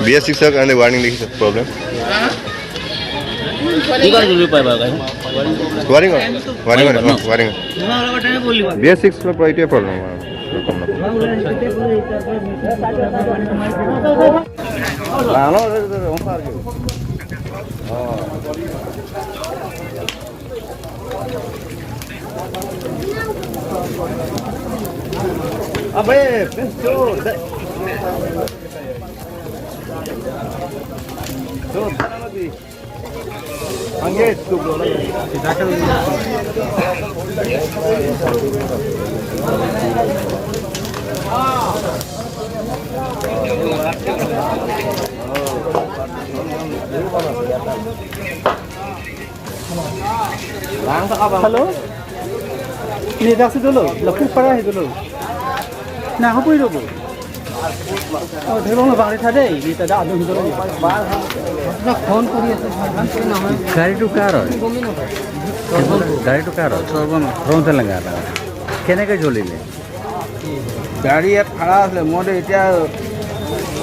BS6 and warning problem. Warning. BS6 problem. Abe, penso. Angge tu bola. Halo. Ini dah dulu, lepas parah dulu. Nah, apa itu bu? Oh, terus lo bangsa ada, ini tak ada dulu. Nak phone kiri गाड़ी to car गाड़ी to car रोन से लगा था केने के झोली ले गाड़ी यार खड़ा আছে মোরে এটা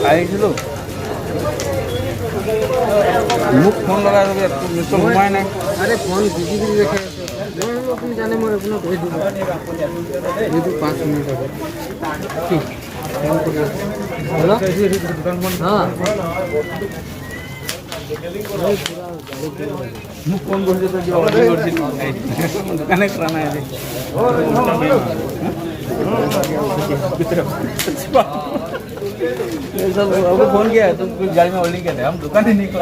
আইছিল মুখ ফোন লাগা হবে তো ঘুমায় না আরে ফোন বিজি বিজি রেখে আপনি জানেন মোরে কোনো কই দিব এই তো 5 মিনিট হবে কি ফোন করে হ্যালো দোকান ফোন হ্যাঁ মুখ ফোন করতে তো যে অর্ডার করছি দোকানে করানা আছে अब फोन किया है तो कुछ गाड़ी में होल्डिंग कहते हैं हम दुकान ही नहीं कर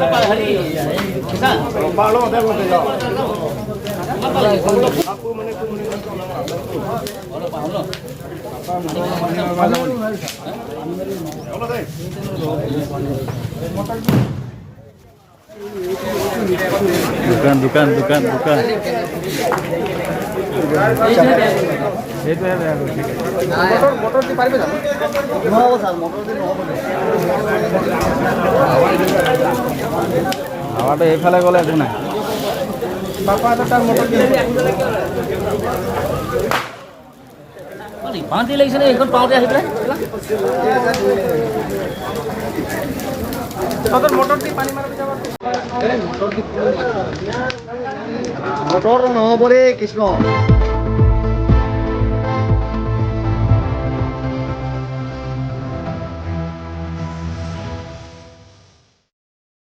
दुकान मोटर दी पारबे ना নহব স্যার মোটর দি নহব হাওয়াটা এইফালে গলে একো নাই বাপা তার মোটর দি বাঁধি লাগিছে না এখন পাওতে আহি পেলাই তোর মোটর দি পানি মারবে যাবা মোটর নহব রে কৃষ্ণ